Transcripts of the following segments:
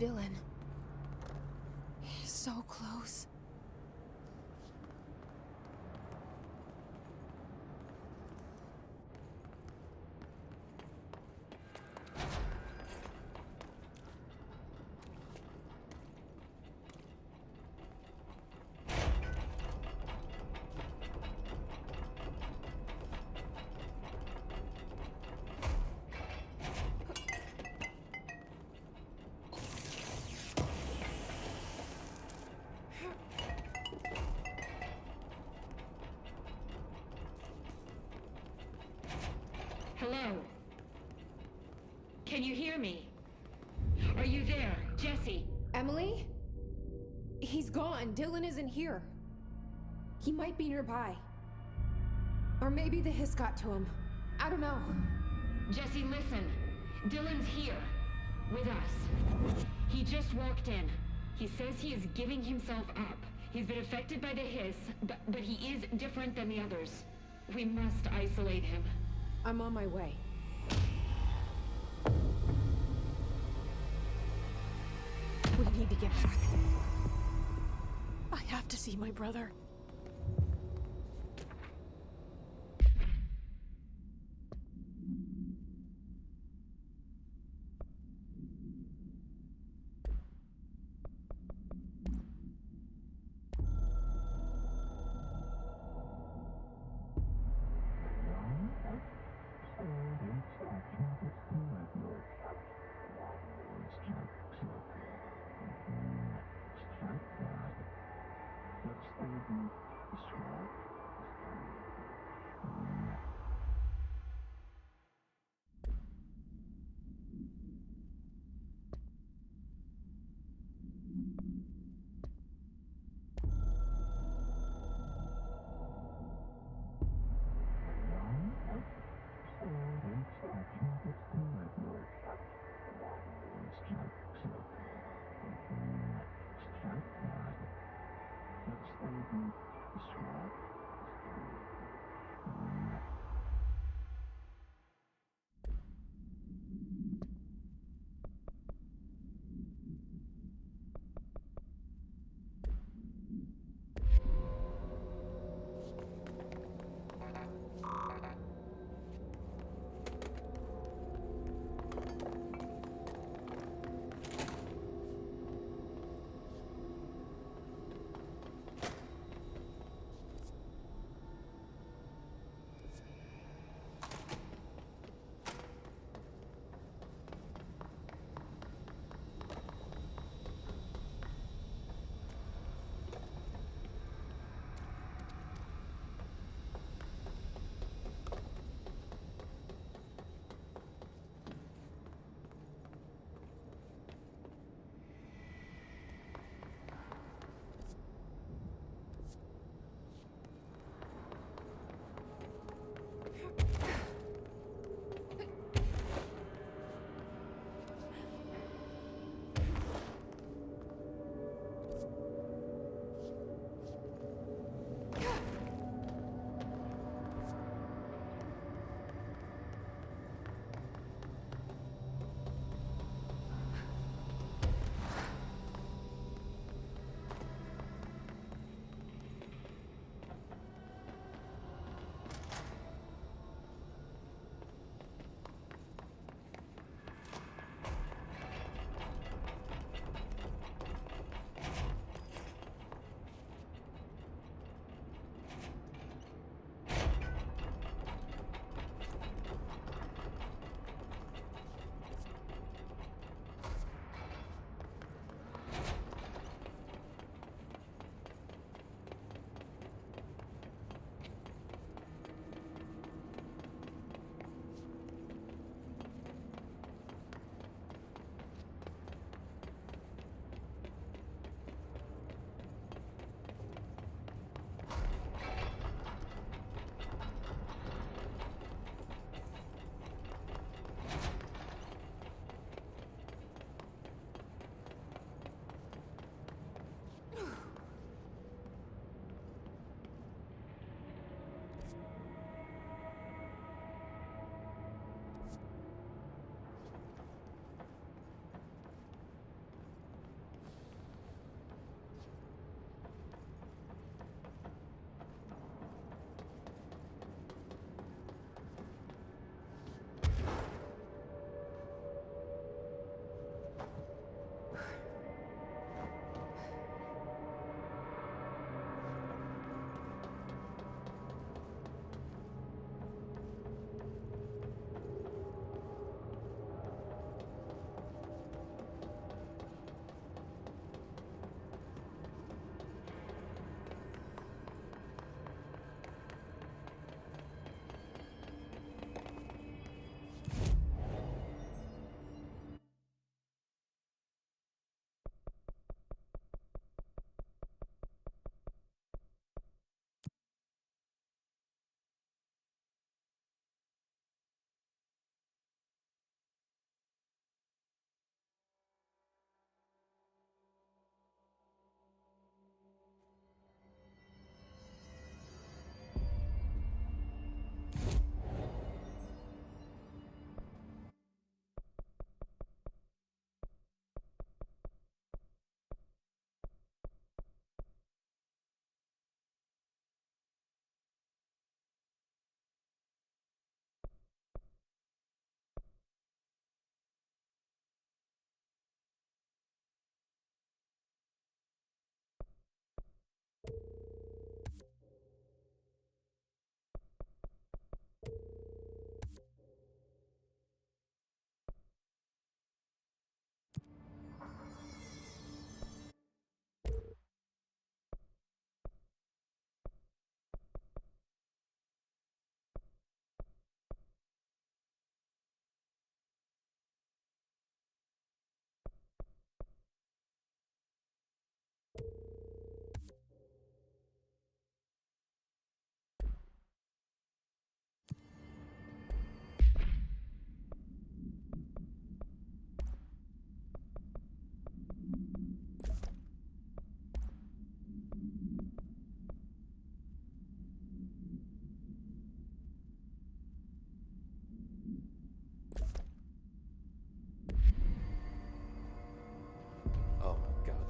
Dylan. He's so close. Hello? Can you hear me? Are you there, Jesse? Emily? He's gone. Dylan isn't here. He might be nearby. Or maybe the hiss got to him. I don't know. Jesse, listen. Dylan's here. With us. He just walked in. He says he is giving himself up. He's been affected by the hiss, but he is different than the others. We must isolate him. I'm on my way. We need to get back. I have to see my brother.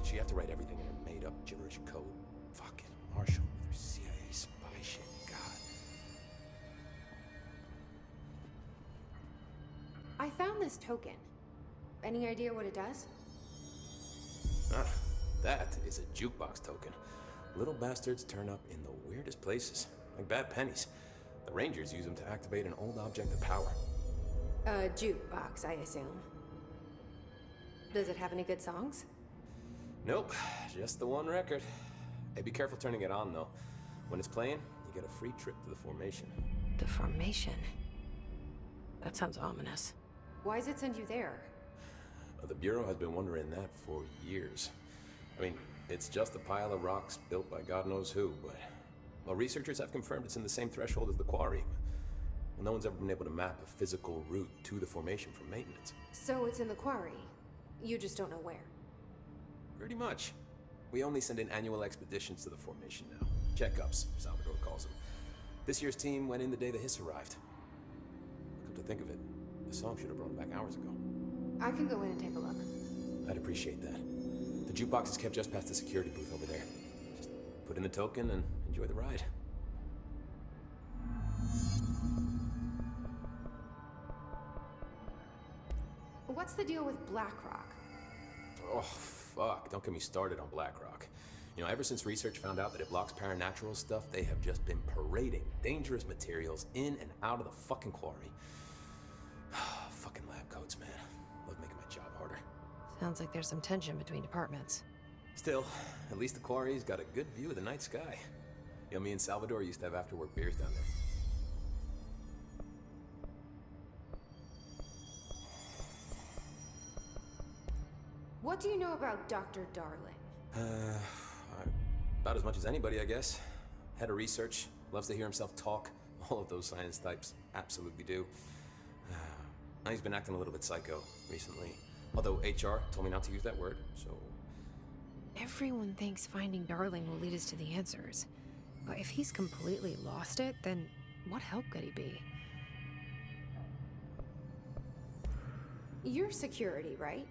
Did she have to write everything in her made-up gibberish code? Fucking Marshall with her CIA spy shit. God. I found this token. Any idea what it does? Ah, that is a jukebox token. Little bastards turn up in the weirdest places, like bad pennies. The Rangers use them to activate an old object of power. A jukebox, I assume. Does it have any good songs? Nope, just the one record. Hey, be careful turning it on, though. When it's playing, you get a free trip to the Formation. The Formation? That sounds ominous. Why does it send you there? The Bureau has been wondering that for years. I mean, it's just a pile of rocks built by God knows who, but... Well, researchers have confirmed it's in the same threshold as the Quarry. Well, no one's ever been able to map a physical route to the Formation for maintenance. So it's in the Quarry. You just don't know where. Pretty much. We only send in annual expeditions to the Formation now. Checkups, Salvador calls them. This year's team went in the day the Hiss arrived. Come to think of it, the song should have brought them back hours ago. I can go in and take a look. I'd appreciate that. The jukebox is kept just past the security booth over there. Just put in the token and enjoy the ride. What's the deal with BlackRock? Oh, fuck. Don't get me started on BlackRock. You know, ever since research found out that it blocks paranatural stuff, they have just been parading dangerous materials in and out of the fucking Quarry. Fucking lab coats, man. Love making my job harder. Sounds like there's some tension between departments. Still, at least the Quarry's got a good view of the night sky. You know, me and Salvador used to have after-work beers down there. What do you know about Dr. Darling? About as much as anybody, I guess. Head of research, loves to hear himself talk. All of those science types absolutely do. He's been acting a little bit psycho recently. Although HR told me not to use that word, so... Everyone thinks finding Darling will lead us to the answers. But if he's completely lost it, then what help could he be? You're security, right?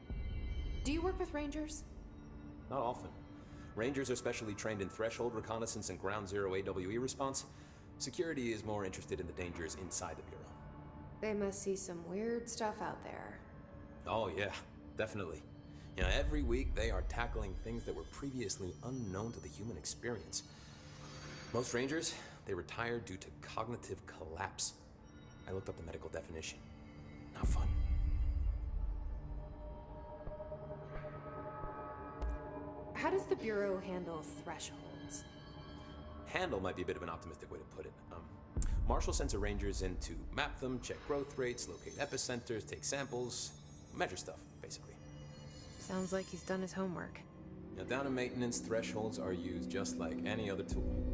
Do you work with Rangers? Not often. Rangers are specially trained in threshold reconnaissance and ground zero AWE response. Security is more interested in the dangers inside the Bureau. They must see some weird stuff out there. Oh yeah, definitely. You know, every week they are tackling things that were previously unknown to the human experience. Most Rangers, they retire due to cognitive collapse. I looked up the medical definition. Not fun. How does the Bureau handle thresholds? Handle might be a bit of an optimistic way to put it. Marshall sends her Rangers in to map them, check growth rates, locate epicenters, take samples, measure stuff, basically. Sounds like he's done his homework. Now, down in maintenance, thresholds are used just like any other tool.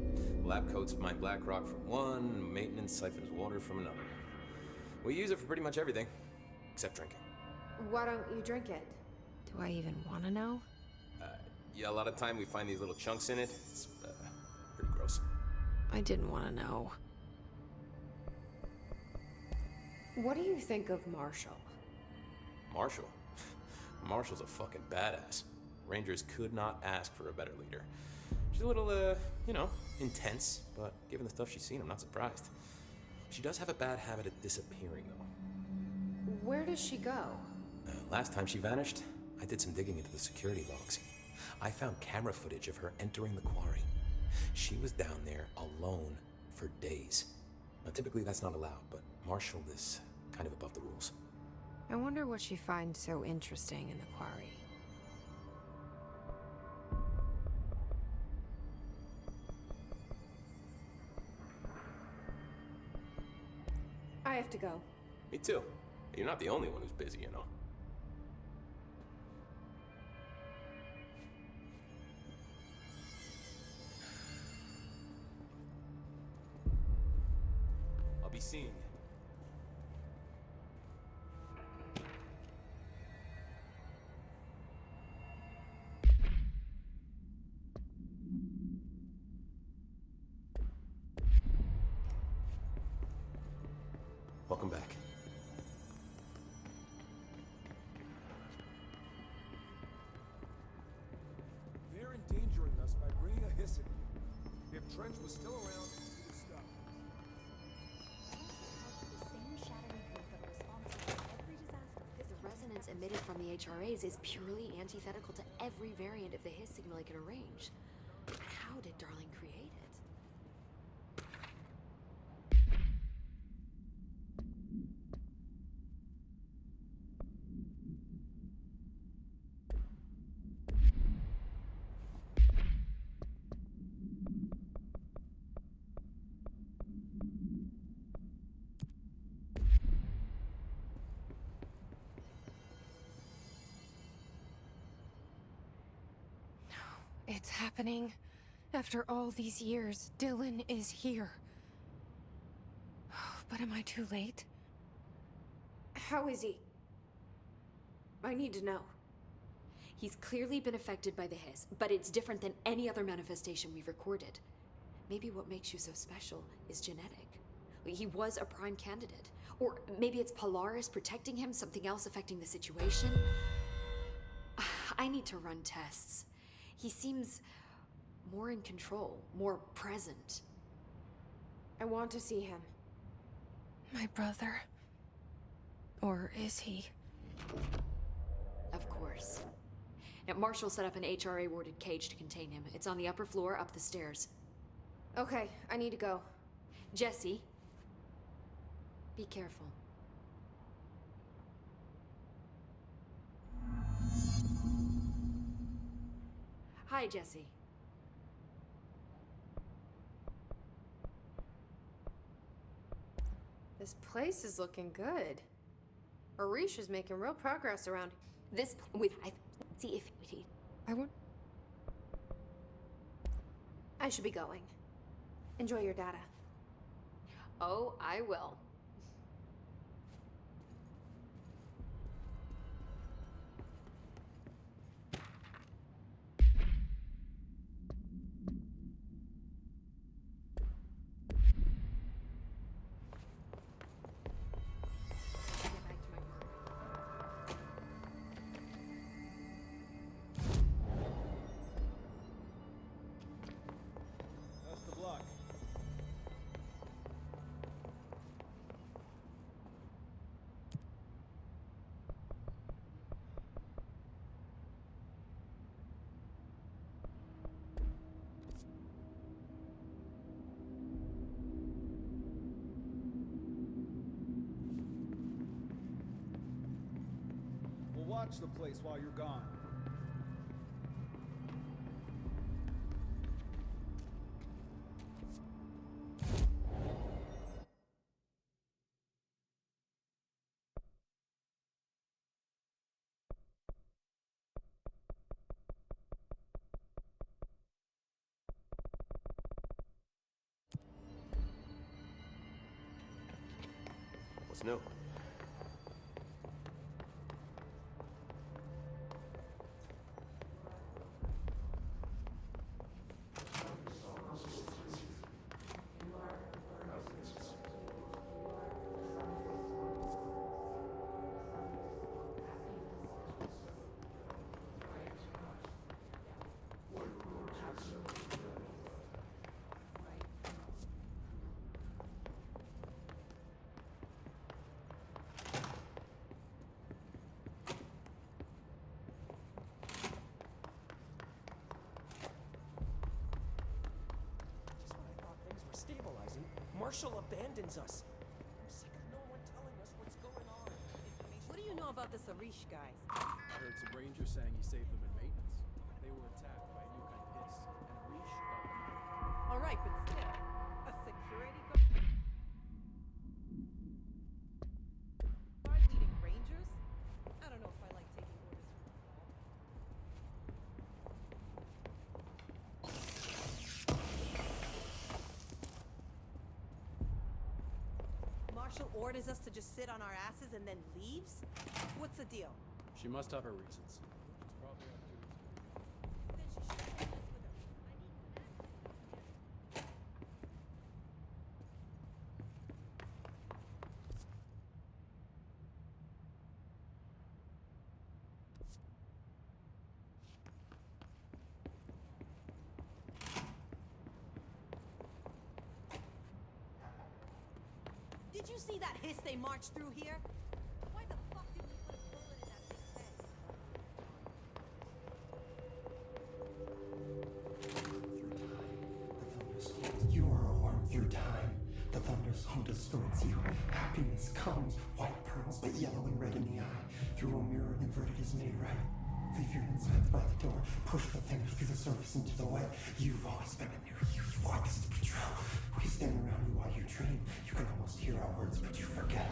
Lab coats mine black rock from one, maintenance siphons water from another. We use it for pretty much everything, except drinking. Why don't you drink it? Do I even want to know? Yeah, a lot of time we find these little chunks in it. It's pretty gross. I didn't want to know. What do you think of Marshall? Marshall? Marshall's a fucking badass. Rangers could not ask for a better leader. She's a little, you know, intense, but given the stuff she's seen, I'm not surprised. She does have a bad habit of disappearing, though. Where does she go? Last time she vanished, I did some digging into the security logs. I found camera footage of her entering the Quarry. She was down there alone for days. Now, typically that's not allowed, but Marshall is kind of above the rules. I wonder what she finds so interesting in the Quarry. I have to go. Me too. You're not the only one who's busy, you know. I'll be seeing you. Welcome back. endangering us by bringing a hiss in here. If Trench was still around, he would stop. The same shadowy group that are responsible for every disaster. The resonance emitted from the HRAs is purely antithetical to every variant of the Hiss signal it can arrange. How did Darling create it? It's happening. After all these years, Dylan is here. But am I too late? How is he? I need to know. He's clearly been affected by the Hiss, but it's different than any other manifestation we've recorded. Maybe what makes you so special is genetic. He was a prime candidate. Or maybe it's Polaris protecting him, something else affecting the situation. I need to run tests. He seems more in control, more present. I want to see him. My brother. Or is he? Of course. Now, Marshall set up an HRA-warded cage to contain him. It's on the upper floor, up the stairs. Okay, I need to go. Jesse, be careful. Hi, Jesse. This place is looking good. Arish is making real progress around. This see if he. I won't. I should be going. Enjoy your data. Oh, I will. Get back to my work. That's the block. We'll watch the place while you're gone. What's new? Just when I thought things were stabilizing, Marshall abandons us. I'm sick of no one telling us what's going on. What do you know about this Arish guy? I heard some rangers saying he saved them in maintenance. They were attacked by a new kind of hiss, and Reach got them out. All right, but still, a security guard leading rangers? I don't know if I like taking orders from the wall. Marshall orders us to just sit on our asses and then leaves? What's the deal? She must have her reasons. She's probably on duty. Then she should have us with her. Did you see that hiss they marched through here? Why the fuck didn't you put a bullet in that thing's head? You are a worm through time. The thunderstorm distorts you. Happiness comes, white pearls, but yellow and red in the eye. Through a mirror inverted is made right. Leave your insides by the door. Push the fingers through the surface into the wet. You've always been a near you. You want us to patrol. We stand around you while you dream. You can almost hear our words, but you forget.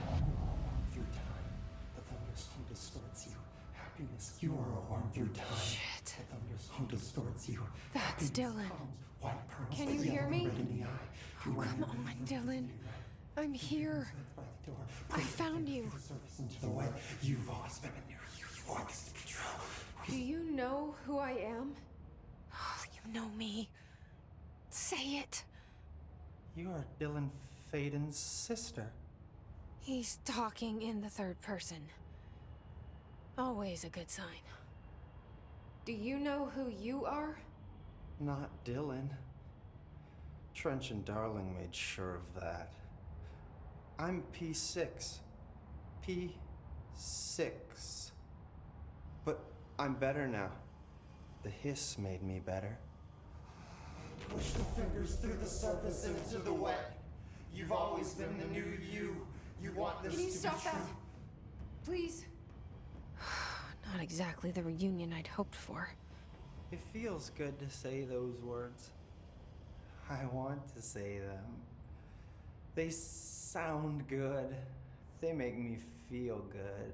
Through time, the thunderstorm distorts you. Happiness, you are a worm through time. Shit. The thunderstorm distorts you. That's Happiness Dylan. comes, white pearls, Can but you yellow hear and me? red in the eye. Oh, Through a come mirror on, inverted is Dylan. made right. I'm here. By the door. I found you. Through the surface into the wet. You've always been a near you. You want us to patrol. Do you know who I am? Oh, you know me. Say it. You are Dylan Faden's sister. He's talking in the third person. Always a good sign. Do you know who you are? Not Dylan. Trench and Darling made sure of that. I'm P6. P6. But I'm better now. The hiss made me better. Push the fingers through the surface into the wet. You've always been the new you. You want this Can you to stop be true. that? Please? Not exactly the reunion I'd hoped for. It feels good to say those words. I want to say them. They sound good. They make me feel good.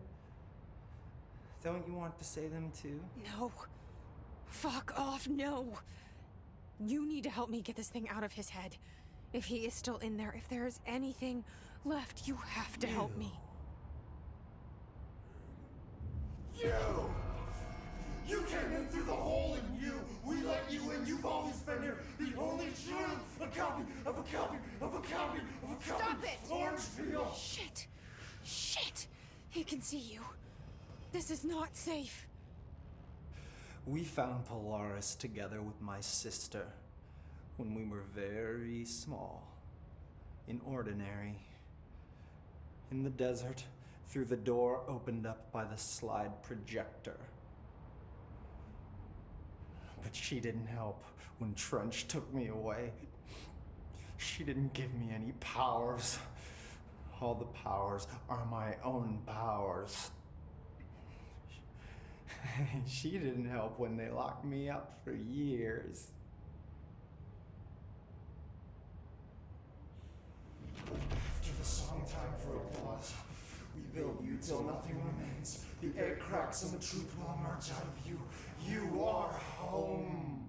Don't you want to say them too? No. Fuck off, no. You need to help me get this thing out of his head. If he is still in there, if there is anything left, you have to help me. You! You came in through the hole in you! We let you in, you've always been here! The only truth! A copy of a copy of a copy of a copy! Stop it! Orange peel! Shit! Shit! He can see you. This is not safe. We found Polaris together with my sister when we were very small. In Ordinary. In the desert, through the door opened up by the slide projector. But she didn't help when Trench took me away. She didn't give me any powers. All the powers are my own powers. She didn't help when they locked me up for years. After the song time for applause, we build you till nothing remains. The egg cracks and the truth will emerge out of you. You are home.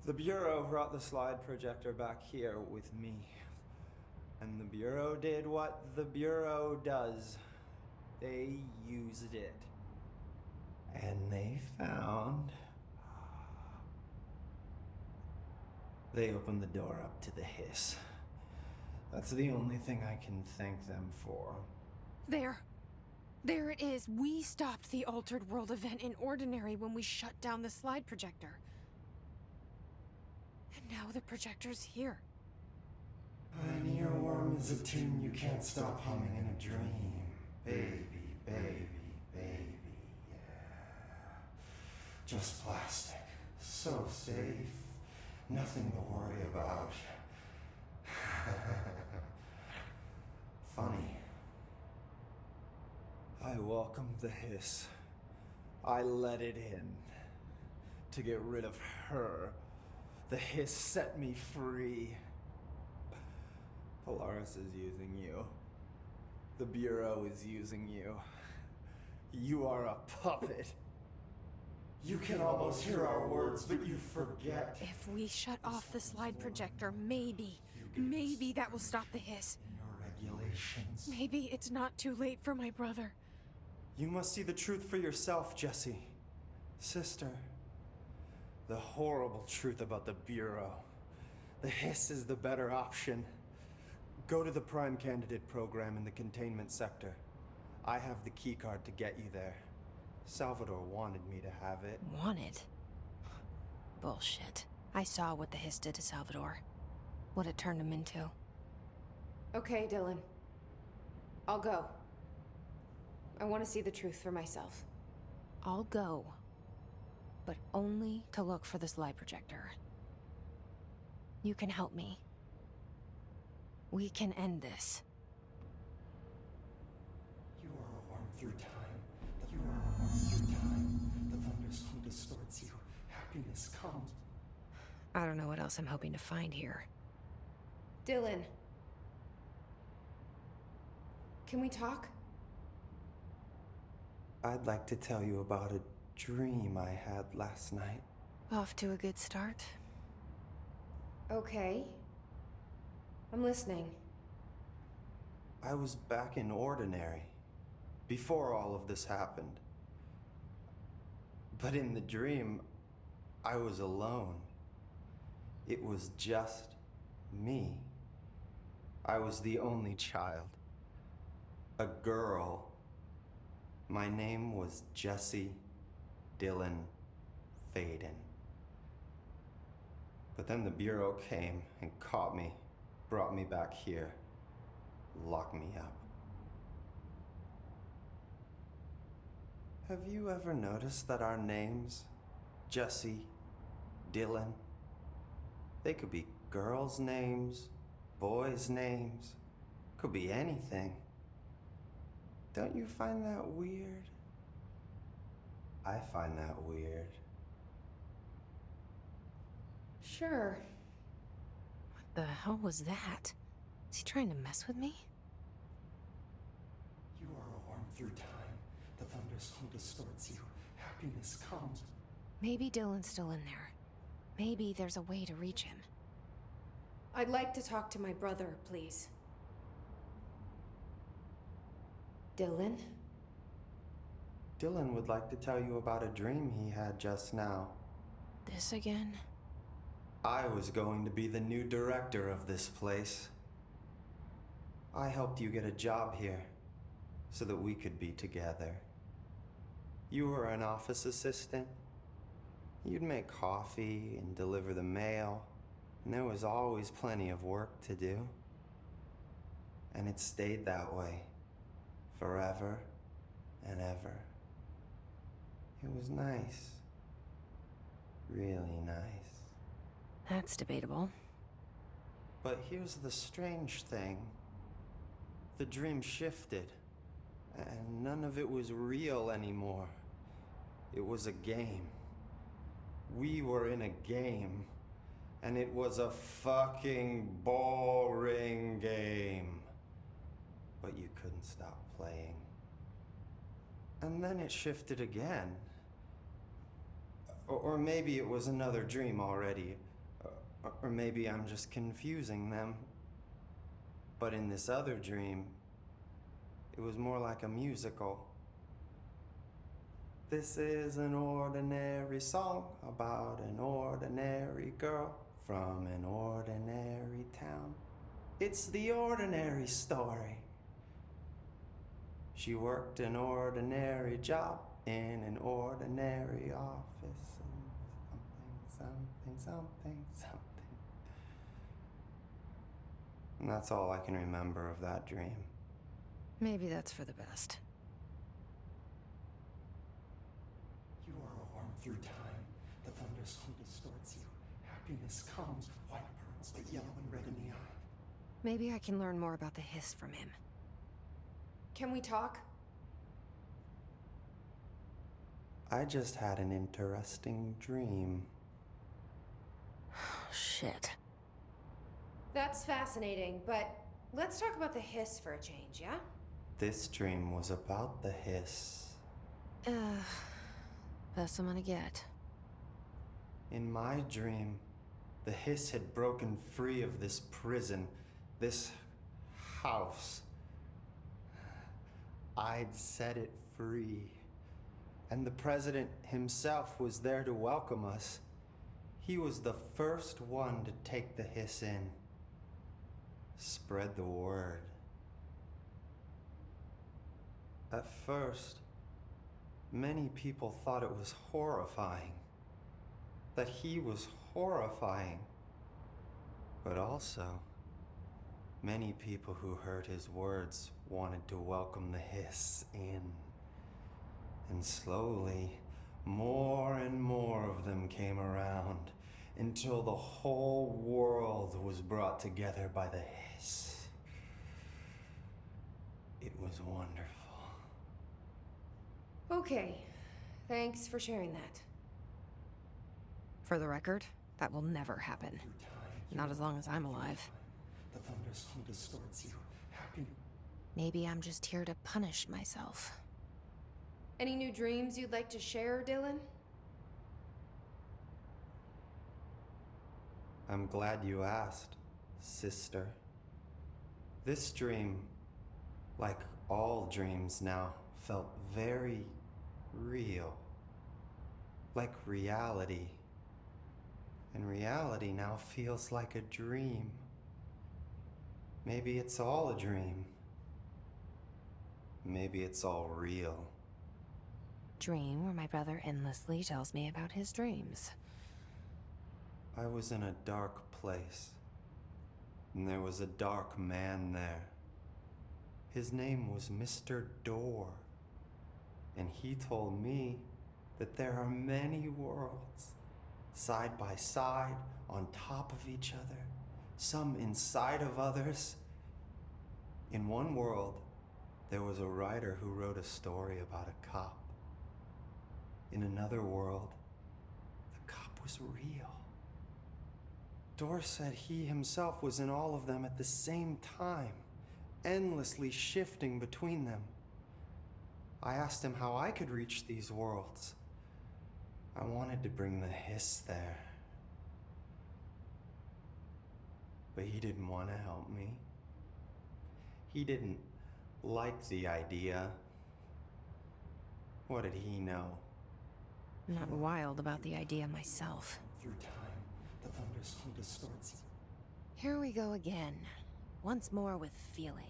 The Bureau brought the slide projector back here with me. And the Bureau did what the Bureau does. They used it. And they found... They opened the door up to the hiss. That's the only thing I can thank them for. There. There it is. We stopped the Altered World event in Ordinary when we shut down the slide projector. And now the projector's here. An earworm is a tune you can't stop humming in a dream. Baby, baby, baby, yeah. Just plastic. So safe. Nothing to worry about. Funny. I welcomed the hiss. I let it in. To get rid of her. The hiss set me free. Polaris is using you. The Bureau is using you. You are a puppet. You can almost hear our words, but you forget. If we shut off the slide projector, maybe that will stop the hiss. Your regulations. Maybe it's not too late for my brother. You must see the truth for yourself, Jesse. Sister. The horrible truth about the Bureau. The hiss is the better option. Go to the Prime Candidate program in the containment sector. I have the keycard to get you there. Salvador wanted me to have it. Wanted? Bullshit. I saw what the hiss did to Salvador. What it turned him into. Okay, Dylan. I'll go. I want to see the truth for myself. I'll go. But only to look for this lie projector. You can help me. We can end this. You are a worm through time. You are a worm through time. The thunderstorm distorts you. Happiness comes. I don't know what else I'm hoping to find here. Dylan. Can we talk? I'd like to tell you about a dream I had last night. Off to a good start. Okay. I'm listening. I was back in Ordinary, before all of this happened. But in the dream, I was alone. It was just me. I was the only child. A girl. My name was Jesse Dylan Faden. But then the Bureau came and caught me, brought me back here, locked me up. Have you ever noticed that our names, Jesse, Dylan, they could be girls' names, boys' names, could be anything. Don't you find that weird? I find that weird. Sure. What the hell was that? Is he trying to mess with me? You are a worm through time. The thunderstorm distorts you. Happiness comes. Maybe Dylan's still in there. Maybe there's a way to reach him. I'd like to talk to my brother, please. Dylan? Dylan would like to tell you about a dream he had just now. This again? I was going to be the new director of this place. I helped you get a job here so that we could be together. You were an office assistant. You'd make coffee and deliver the mail, and there was always plenty of work to do. And it stayed that way, forever and ever. It was nice. Really nice. That's debatable. But here's the strange thing. The dream shifted, and none of it was real anymore. It was a game. We were in a game, and it was a fucking boring game. But you couldn't stop playing. And then it shifted again. Or maybe it was another dream already. Or maybe I'm just confusing them. But in this other dream, it was more like a musical. This is an ordinary song about an ordinary girl from an ordinary town. It's the ordinary story. She worked an ordinary job in an ordinary office. And something. And that's all I can remember of that dream. Maybe that's for the best. You are a worm through time. The thunderstorm distorts you. Happiness comes, white pearls, but yellow and red in the eye. Maybe I can learn more about the hiss from him. Can we talk? I just had an interesting dream. Shit. That's fascinating, but let's talk about the hiss for a change, yeah? This dream was about the hiss. Best I'm gonna get. In my dream, the hiss had broken free of this prison, this house. I'd set it free. And the president himself was there to welcome us. He was the first one to take the hiss in. Spread the word. At first, many people thought it was horrifying. That he was horrifying. But also, Many people who heard his words wanted to welcome the hiss in. And slowly, more and more of them came around until the whole world was brought together by the hiss. It was wonderful. Okay, thanks for sharing that. For the record, that will never happen. Through time, Not as long as I'm alive. the thunderstorm distorts you. Happiness. Maybe I'm just here to punish myself. Any new dreams you'd like to share, Dylan? I'm glad you asked, sister. This dream, like all dreams now, felt very real. Like reality. And reality now feels like a dream. Maybe it's all a dream. Maybe it's all real. Dream where my brother endlessly tells me about his dreams. I was in a dark place, and there was a dark man there. His name was Mr. Door, and he told me that there are many worlds, side by side, on top of each other, some inside of others. In one world, there was a writer who wrote a story about a cop. In another world, the cop was real. Door said he himself was in all of them at the same time, endlessly shifting between them. I asked him how I could reach these worlds. I wanted to bring the hiss there. But he didn't want to help me. He didn't like the idea. What did he know? I'm not wild about the idea myself. Through time, the thunderstorm distorts you. Here we go again. Once more with feeling.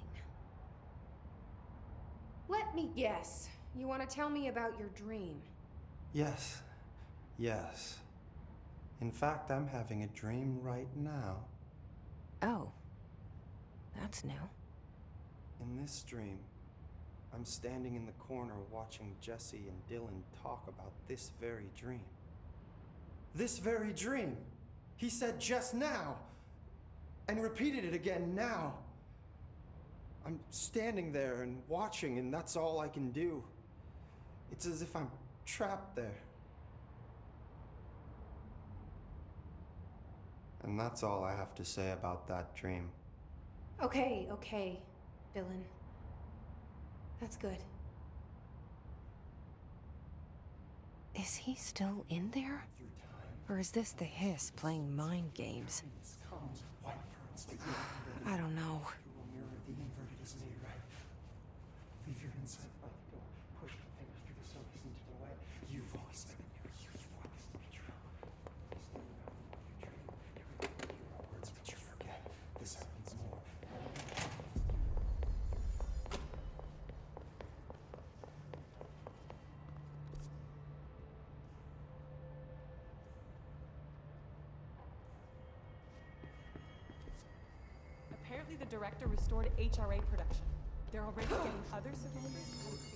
Let me guess. You want to tell me about your dream? Yes. Yes. In fact, I'm having a dream right now. Oh. That's new. In this dream, I'm standing in the corner watching Jesse and Dylan talk about this very dream. This very dream! He said just now! And repeated it again now! I'm standing there and watching, and that's all I can do. It's as if I'm trapped there. And that's all I have to say about that dream. Okay, Dylan. That's good. Is he still in there? Through time, Or is this the hiss playing mind games? happiness comes, white pearls, but yellow I don't know. through a mirror the inverted is made right. Leave your inside by the door. Push your fingers through the surface into the light. You've always been there. You've always been true. Stand around while you dream. You repeat your words, but you forget. This happens more. Apparently the director restored HRA production. They're already getting other survivors.